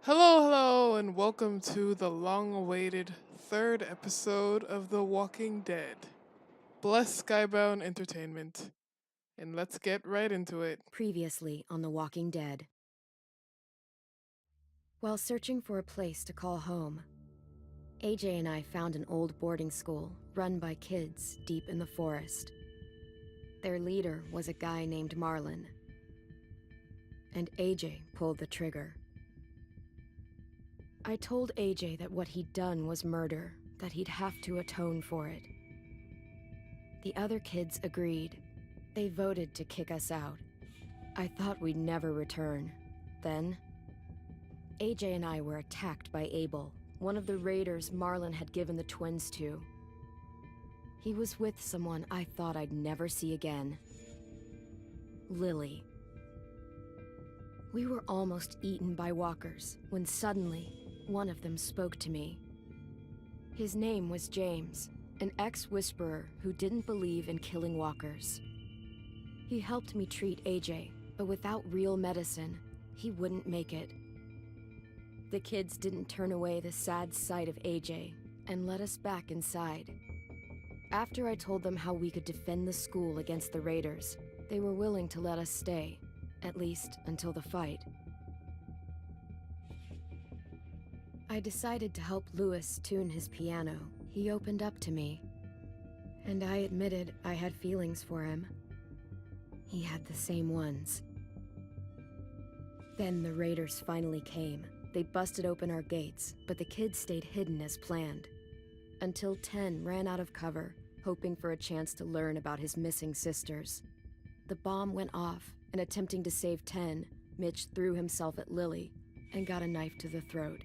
Hello, and welcome to the long-awaited third episode of The Walking Dead. Bless Skybound Entertainment, and let's get right into it. Previously on The Walking Dead. While searching for a place to call home, AJ and I found an old boarding school run by kids deep in the forest. Their leader was a guy named Marlon, and AJ pulled the trigger. I told AJ that what he'd done was murder, that he'd have to atone for it. The other kids agreed. They voted to kick us out. I thought we'd never return. Then, AJ and I were attacked by Abel, one of the raiders Marlon had given the twins to. He was with someone I thought I'd never see again. Lily. We were almost eaten by walkers when suddenly, one of them spoke to me. His name was James, an ex-whisperer who didn't believe in killing walkers. He helped me treat AJ, but without real medicine, he wouldn't make it. The kids didn't turn away the sad sight of AJ and let us back inside. After I told them how we could defend the school against the raiders, they were willing to let us stay, at least until the fight. I decided to help Louis tune his piano. He opened up to me, and I admitted I had feelings for him. He had the same ones. Then the raiders finally came. They busted open our gates, but the kids stayed hidden as planned. Until 10 ran out of cover, hoping for a chance to learn about his missing sisters. The bomb went off, and attempting to save 10, Mitch threw himself at Lily and got a knife to the throat.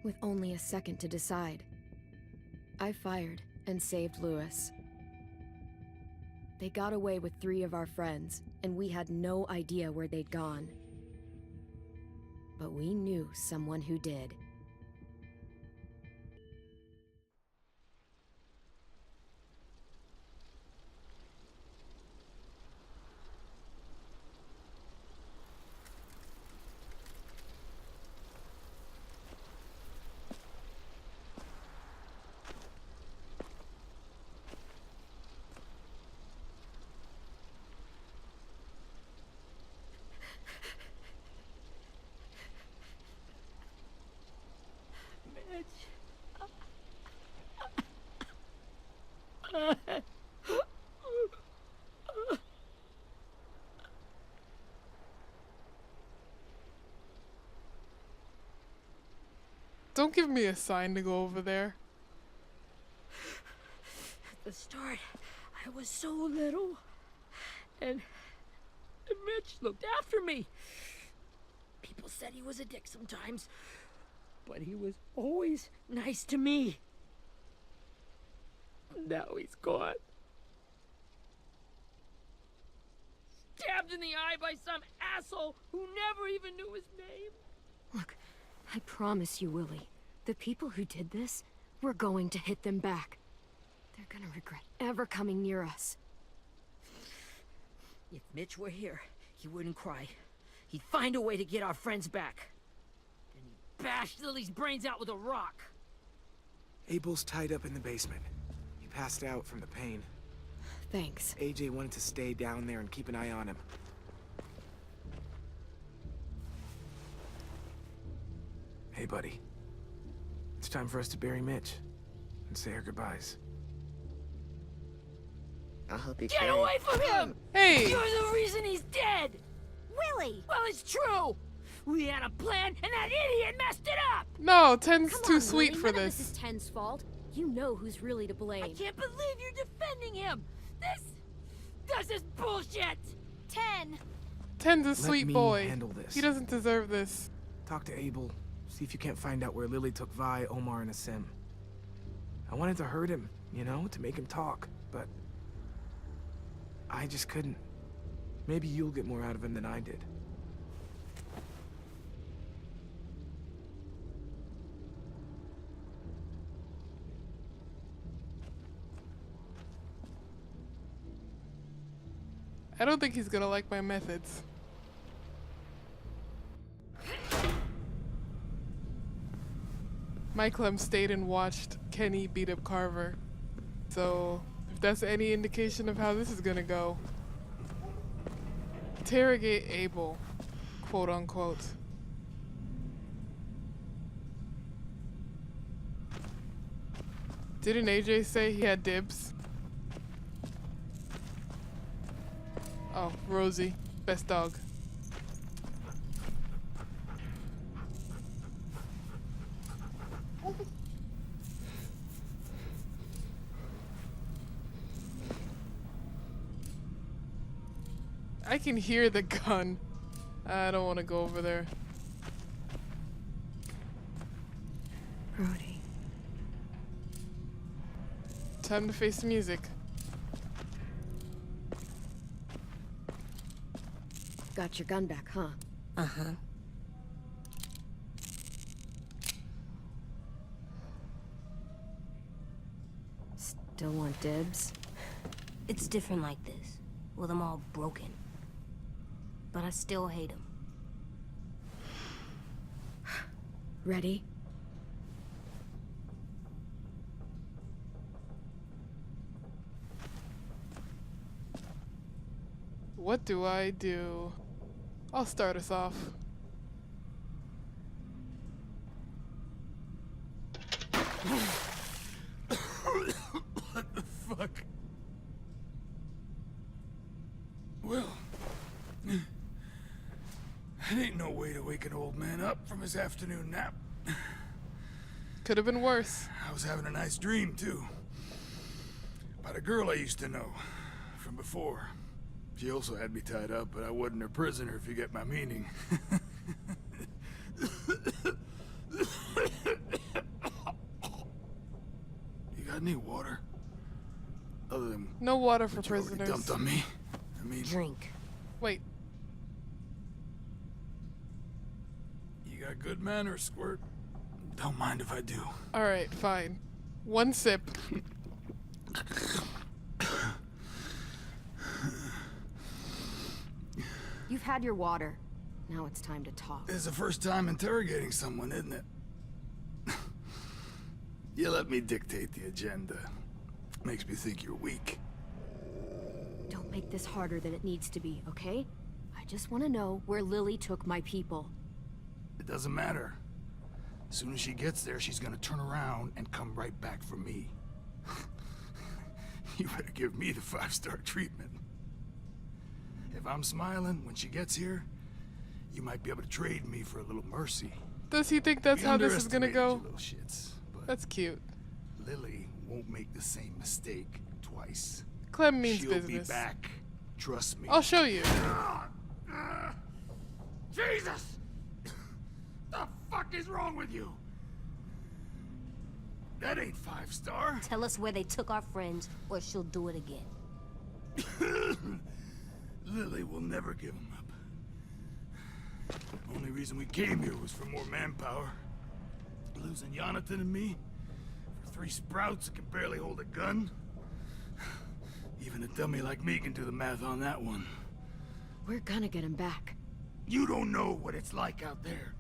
With only a second to decide, I fired and saved Louis. They got away with 3 of our friends, and we had no idea where they'd gone. But we knew someone who did. Don't give me a sign to go over there. At the start, I was so little, and Mitch looked after me. People said he was a dick sometimes, but he was always nice to me. Now he's gone. Stabbed in the eye by some asshole who never even knew his name. Look, I promise you, Willie, the people who did this, we're going to hit them back. They're gonna regret ever coming near us. If Mitch were here, he wouldn't cry. He'd find a way to get our friends back. And he'd bash Lily's brains out with a rock. Abel's tied up in the basement. He passed out from the pain. Thanks. AJ wanted to stay down there and keep an eye on him. Hey, buddy. It's time for us to bury Mitch and say our goodbyes. I'll help you Get away from him! Hey! You're the reason he's dead! Willie! Well, it's true! We had a plan, and that idiot messed it up! No, 10's Come too on, sweet Willie, for none of this. this is Ten's fault. You know who's really to blame. I can't believe you're defending him! This is bullshit! 10! 10's a Let sweet me boy. handle this. He doesn't deserve this. Talk to Abel. See if you can't find out where Lily took Vi, Omar, and Asim. I wanted to hurt him, you know, to make him talk, but I just couldn't. Maybe you'll get more out of him than I did. I don't think he's gonna like my methods. My Clem stayed and watched Kenny beat up Carver. So, if that's any indication of how this is gonna go. Interrogate Abel, quote unquote. Didn't AJ say he had dibs? Oh, Rosie, best dog. I can hear the gun. I don't want to go over there. Brody. Time to face the music. Got your gun back, huh? Uh-huh. Still want dibs? It's different like this, with them all broken. But I still hate them. Ready? What do I do? I'll start us off. What the fuck? Well, it ain't no way to wake an old man up from his afternoon nap. Could have been worse. I was having a nice dream, too. About a girl I used to know from before. She also had me tied up, but I wasn't her prisoner, if you get my meaning. You got any water? Other than No water for what you already prisoners. dumped on me? I mean, Drink. Wait, you got good manners, Squirt. Don't mind if I do. alright, fine. One sip. You've had your water. Now it's time to talk. It's the first time interrogating someone, isn't it? You let me dictate the agenda. Makes me think you're weak. Don't make this harder than it needs to be, okay? I just want to know where Lily took my people. It doesn't matter. As soon as she gets there, she's gonna turn around and come right back for me. You better give me the 5-star treatment. If I'm smiling when she gets here, you might be able to trade me for a little mercy. Does he think that's We how this is gonna underestimated go? you little shits, but That's cute. Lily won't make the same mistake twice. Clem means She'll business. be back. Trust me. I'll show you. Jesus! The fuck is wrong with you? That ain't 5-star. Tell us where they took our friends, or she'll do it again. Lily will never give them up. Only reason we came here was for more manpower. Losing Jonathan and me for 3 sprouts that can barely hold a gun. Even a dummy like me can do the math on that one. We're gonna get him back. You don't know what it's like out there.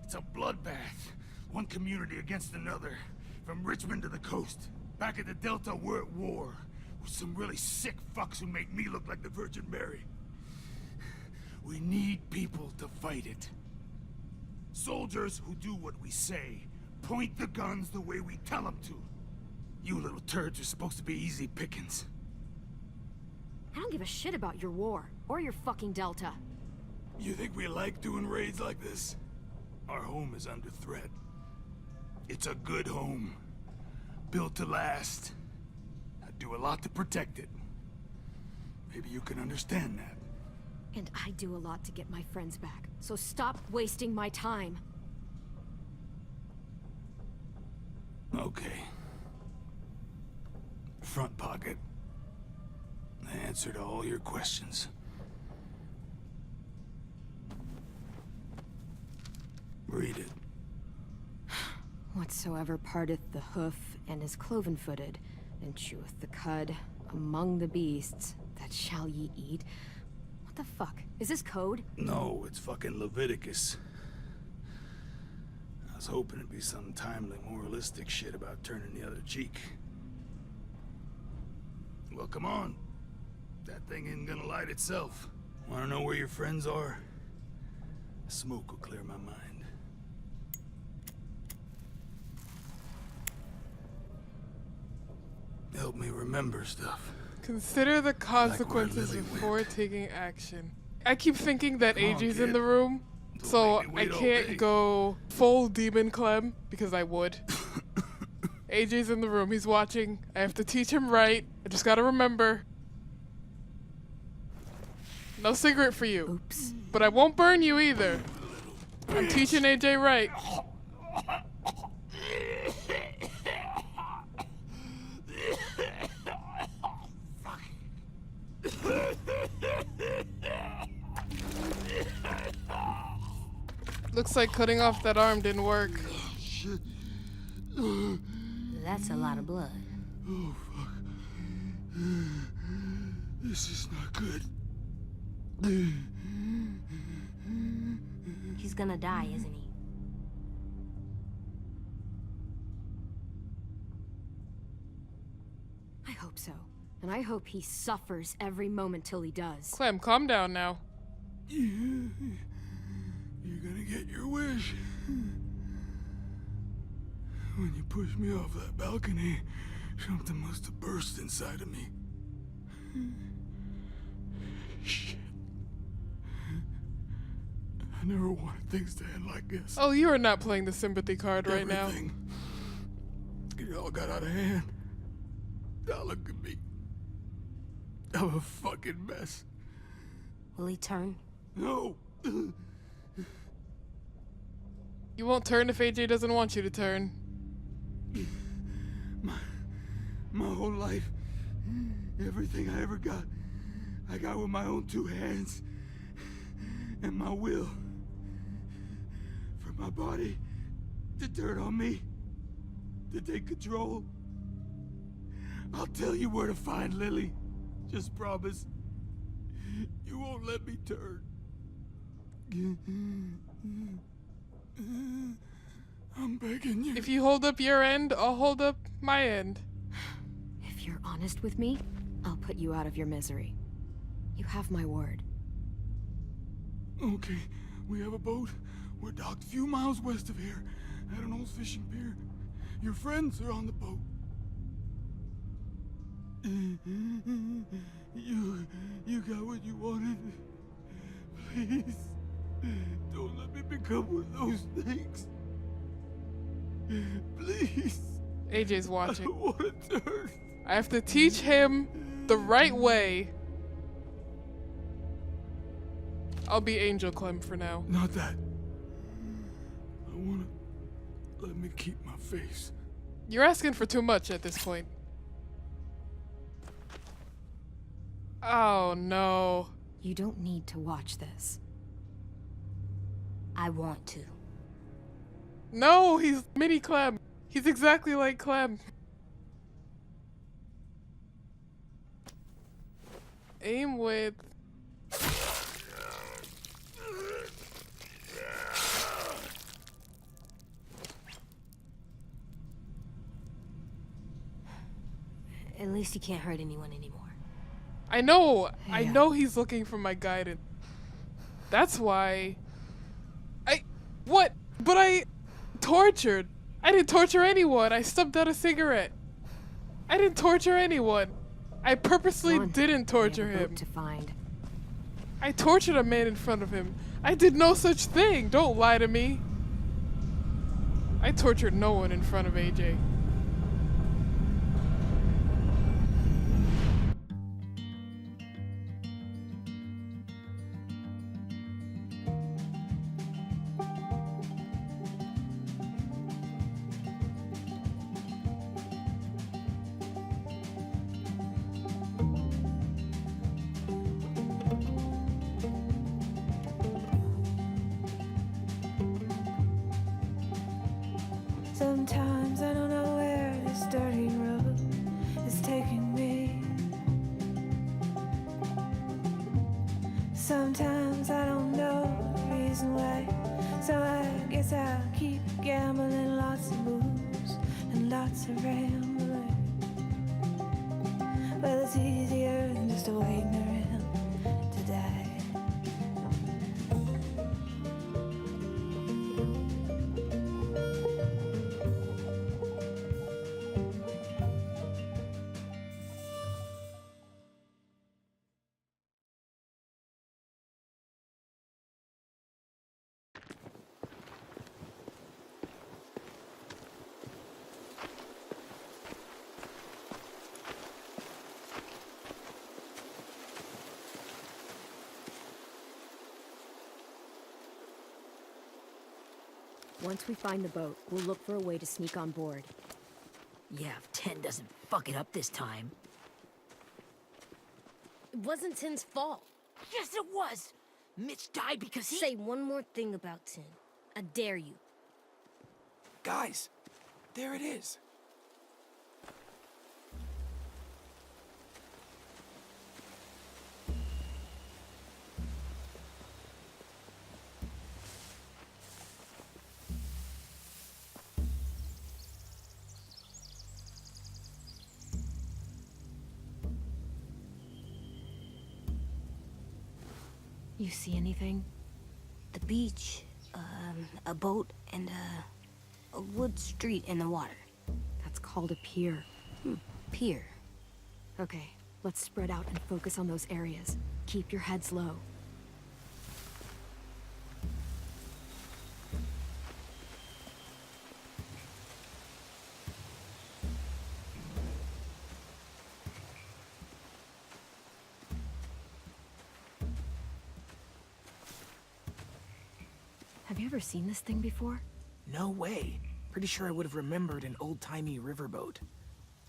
It's a bloodbath. One community against another. From Richmond to the coast. Back at the Delta, we're at war. With some really sick fucks who make me look like the Virgin Mary. We need people to fight it. Soldiers who do what we say. Point the guns the way we tell them to. You little turds are supposed to be easy pickings. I don't give a shit about your war, or your fucking Delta. You think we like doing raids like this? Our home is under threat. It's a good home. Built to last. I'd do a lot to protect it. Maybe you can understand that. And I do a lot to get my friends back, so stop wasting my time. Okay. Front pocket. The answer to all your questions. Read it. Whatsoever parteth the hoof and is cloven-footed, and cheweth the cud among the beasts, that shall ye eat. What the fuck? Is this code? No, it's fucking Leviticus. Now was hoping it'd be some timely, moralistic shit about turning the other cheek. Well, come on. That thing isn't gonna light itself. Wanna know where your friends are? Smoke will clear my mind. Help me remember stuff. Consider the consequences Lily before went. taking action. I keep thinking that Come on, AJ's in kid. the room, Don't so make me I wait all day. can't go full demon Clem, because I would. AJ's in the room, he's watching. I have to teach him right. I just gotta remember. No cigarette for you. Oops. But I won't burn you either. I'm teaching AJ right. Looks like cutting off that arm didn't work. Shit. That's a lot of blood. Oh, fuck. This is not good. He's gonna die, isn't he? I hope so. And I hope he suffers every moment till he does. Clem, calm down now. You're gonna get your wish. When you pushed me off that balcony, something must have burst inside of me. Shit. I never wanted things to end like this. Oh, you are not playing the sympathy card right now. Everything. It all got out of hand. Now look at me. I'm a fucking mess. Will he turn? No. You won't turn if AJ doesn't want you to turn. My whole life, everything I ever got, I got with my own two hands and my will. For my body to turn on me, to take control. I'll tell you where to find Lily. Just promise. You won't let me turn. I'm begging you. If you hold up your end, I'll hold up my end. If you're honest with me, I'll put you out of your misery. You have my word. Okay, we have a boat. We're docked a few miles west of here, at an old fishing pier. Your friends are on the boat. You got what you wanted. Please, don't let me become one of those things. Please. AJ's I watching. don't want to turn. I have to teach him the right way. I'll be Angel Clem for now. Not that. I want to let me keep my face. You're asking for too much at this point. Oh no. You don't need to watch this. I want to. No, he's mini Clem. He's exactly like Clem. Aim with. At least he can't hurt anyone anymore. I know Yeah. he's looking for my guidance. That's why. What? But I tortured. I didn't torture anyone. I stubbed out a cigarette. I didn't torture anyone. I purposely Come on. didn't We have torture a boat him. to find. I tortured a man in front of him. I did no such thing. Don't lie to me. I tortured no one in front of AJ. Sometimes I don't know where this dirty road is taking me. Sometimes I don't know the reason why, so I Guess I'll keep gambling, lots of moves and lots of rambling. Well, it's easier than just waiting around to die. Once we find the boat, we'll look for a way to sneak on board. Yeah, if 10 doesn't fuck it up this time. It wasn't Tin's fault. Yes, it was! Mitch died because he— Say one more thing about Tin. I dare you. Guys, there it is. You see anything? The beach, a boat, and a wood street in the water. That's called a pier. Pier. Okay, let's spread out and focus on those areas. Keep your heads low. Have you ever seen this thing before? No way. Pretty sure I would have remembered an old-timey riverboat.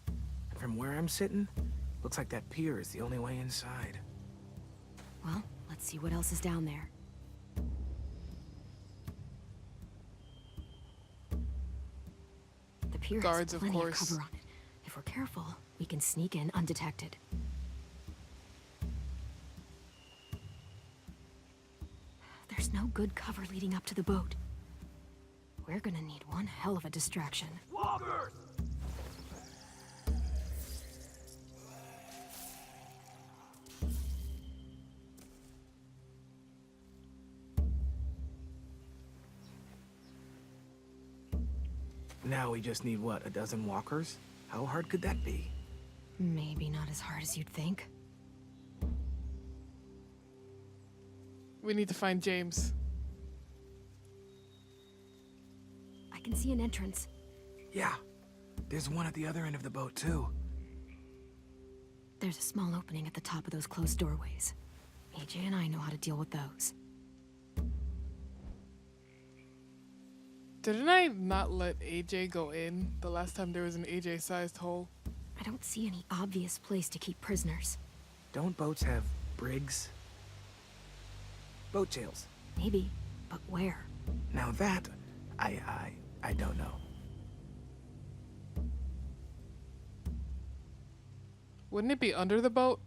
And from where I'm sitting, looks like that pier is the only way inside. Well, let's see what else is down there. The pier Guards, has of plenty of course. cover on it. If we're careful, we can sneak in undetected. There's no good cover leading up to the boat. We're gonna need one hell of a distraction. Walkers! Now we just need, what, a dozen walkers? How hard could that be? Maybe not as hard as you'd think. We need to find James. I can see an entrance. Yeah, there's one at the other end of the boat, too. There's a small opening at the top of those closed doorways. AJ and I know how to deal with those. Didn't I not let AJ go in the last time there was an AJ-sized hole? I don't see any obvious place to keep prisoners. Don't boats have brigs? Boat jails. Maybe, but where? Now that, I don't know. Wouldn't it be under the boat?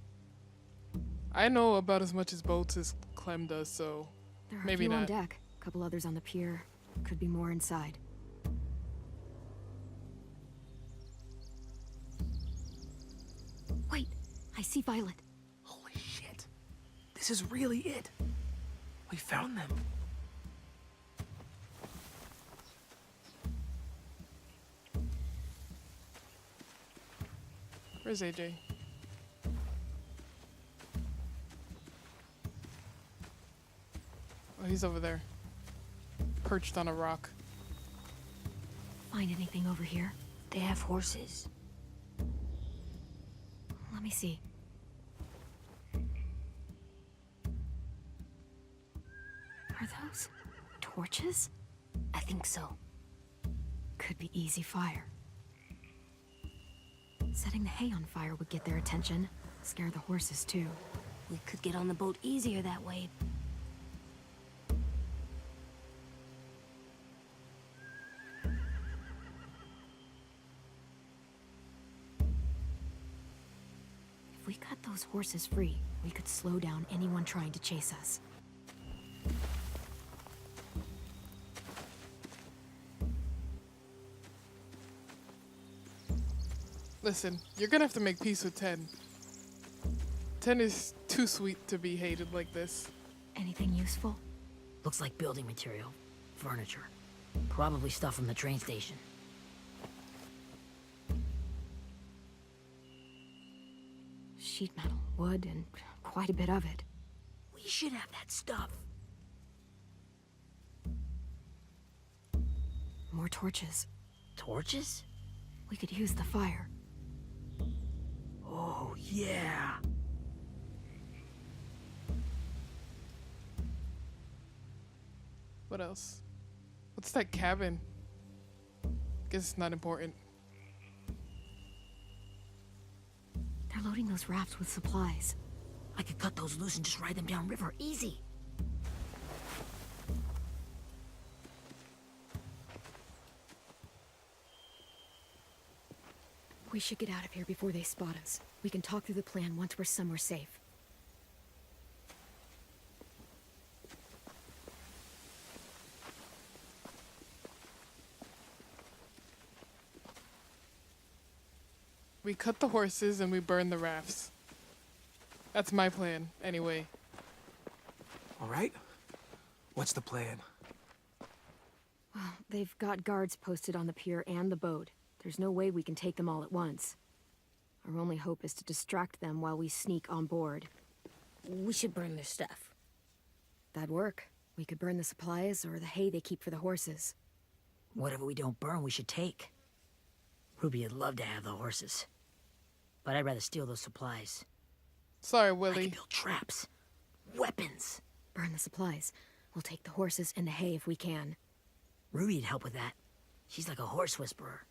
I know about as much as boats as Clem does, so There are maybe a few on not. deck, a couple others on the pier. Could be more inside. Wait, I see Violet. Holy shit. This is really it. We found them. Where's AJ? Oh, he's over there. Perched on a rock. Find anything over here? They have horses. Let me see. Are those torches? I think so. Could be easy fire. Setting the hay on fire would get their attention. Scare the horses, too. We could get on the boat easier that way. If we cut those horses free, we could slow down anyone trying to chase us. Listen, you're gonna have to make peace with 10. 10 is too sweet to be hated like this. Anything useful? Looks like building material. Furniture. Probably stuff from the train station. Sheet metal, wood, and quite a bit of it. We should have that stuff. More torches. Torches? We could use the fire. Oh, yeah. What else? What's that cabin? Guess it's not important. They're loading those rafts with supplies. I could cut those loose and just ride them downriver. Easy. We should get out of here before they spot us. We can talk through the plan once we're somewhere safe. We cut the horses and we burn the rafts. That's my plan, anyway. All right? What's the plan? Well, they've got guards posted on the pier and the boat. There's no way we can take them all at once. Our only hope is to distract them while we sneak on board. We should burn their stuff. That'd work. We could burn the supplies or the hay they keep for the horses. Whatever we don't burn, we should take. Ruby would love to have the horses. But I'd rather steal those supplies. Sorry, I Willie. could build traps. Weapons. Burn the supplies. We'll take the horses and the hay if we can. Ruby'd help with that. She's like a horse whisperer.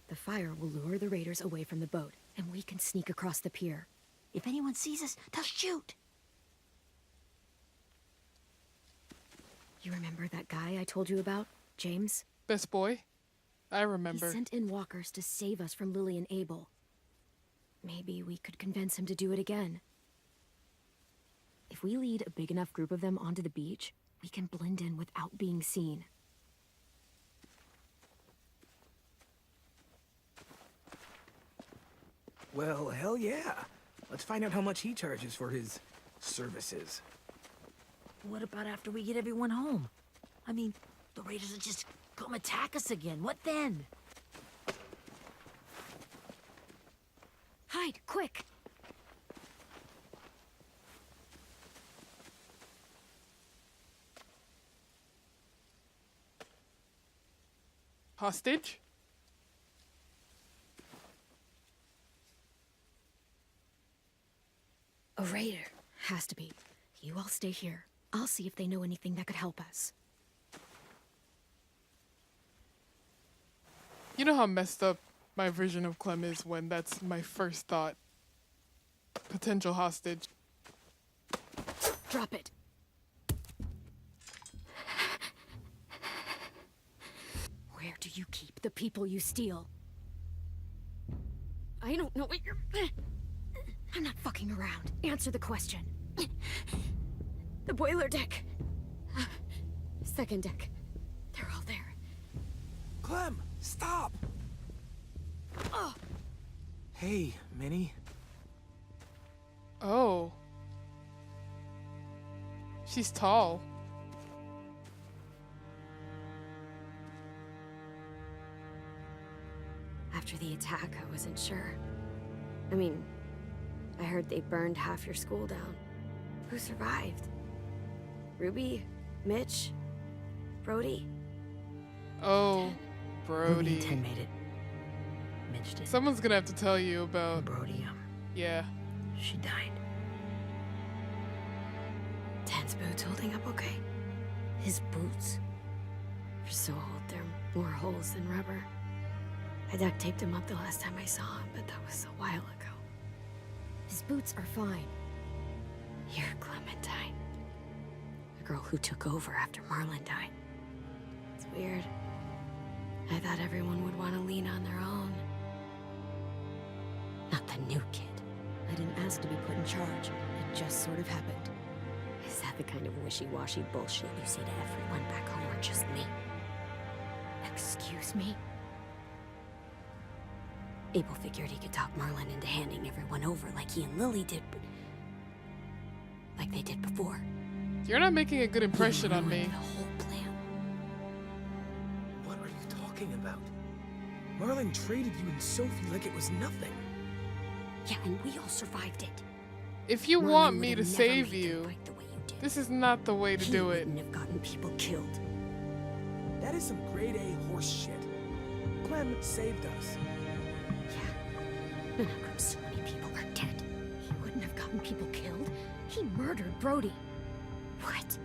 The fire will lure the raiders away from the boat, and we can sneak across the pier. If anyone sees us, they'll shoot. You remember that guy I told you about? James? Best boy? I He remember. sent in walkers to save us from Lily and Abel. Maybe we could convince him to do it again. If we lead a big enough group of them onto the beach, we can blend in without being seen. Well, hell yeah. Let's find out how much he charges for his services. What about after we get everyone home? I mean, the raiders will just come attack us again. What then? Hide, quick! Hostage? A raider. Has to be. You all stay here. I'll see if they know anything that could help us. You know how messed up my version of Clem is when that's my first thought. Potential hostage. Drop it. Where do you keep the people you steal? I don't know what you're... I'm not fucking around. Answer the question. The boiler deck. Second deck. They're all there. Clem, stop! Oh, Hey, Minnie. Oh. She's tall. after the attack, I wasn't sure. I mean, I heard they burned half your school down. Who survived? Ruby? Mitch? Brody? Oh, Ruby Brody. and 10 made it. Mitch did. Someone's gonna have to tell you about. Brody, Yeah. she died. 10's boots holding up okay? His boots. They're so old, they're more holes than rubber. I duct taped him up the last time I saw him, but that was a while ago. His boots are fine. You're Clementine. The girl who took over after Marlon died. It's weird. I thought everyone would want to lean on their own. Not the new kid. I didn't ask to be put in charge. It just sort of happened. Is that the kind of wishy-washy bullshit you say to everyone back home or just me? Excuse me? Abel figured he could talk Marlin into handing everyone over like he and Lily did, but... like they did before. You're not making a good impression on me. The whole plan. What are you talking about? Marlin traded you and Sophie like it was nothing. Yeah, and we all survived it. If you Marlin want would me have to never save made them you, fight the way you did. this is not the way to He do it. wouldn't have gotten people killed. That is some grade A horse shit. Clem saved us. Yeah. And how come so many people are dead? He wouldn't have gotten people killed. He murdered Brody. What?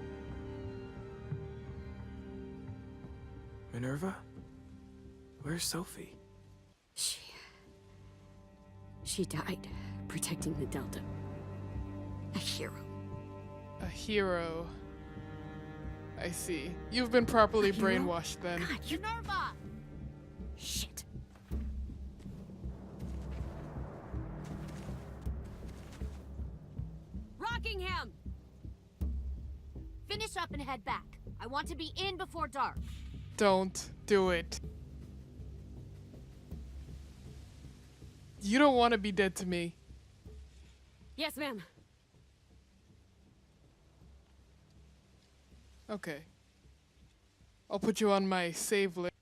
Minerva? Where's Sophie? She died protecting the Delta. A hero. A hero. I see. You've been properly A hero? brainwashed then. God, you... Minerva! Shit. Rockingham! Finish up and head back. I want to be in before dark. Don't do it. You don't want to be dead to me. Yes, ma'am. Okay. I'll put you on my save list.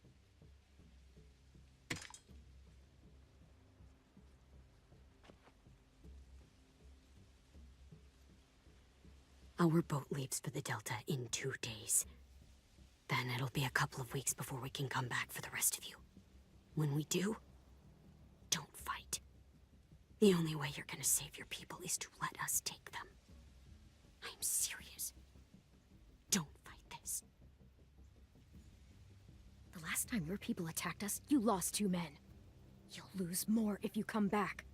Our boat leaves for the Delta in 2 days. Then it'll be a couple of weeks before we can come back for the rest of you. When we do, don't fight. The only way you're gonna save your people is to let us take them. I'm serious. Don't fight this. The last time your people attacked us, you lost 2 men. You'll lose more if you come back.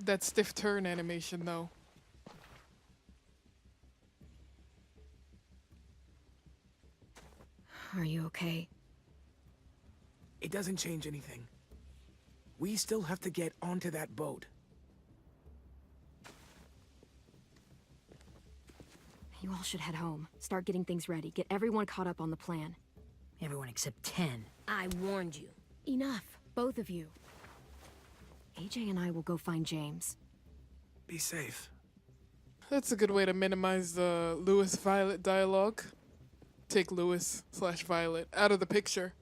That stiff turn animation, though. Are you okay? It doesn't change anything. We still have to get onto that boat. You all should head home. Start getting things ready. Get everyone caught up on the plan. Everyone except 10. I warned you. Enough, both of you. AJ and I will go find James. Be safe. That's a good way to minimize the Lewis-Violet dialogue. Take Lewis/Violet out of the picture.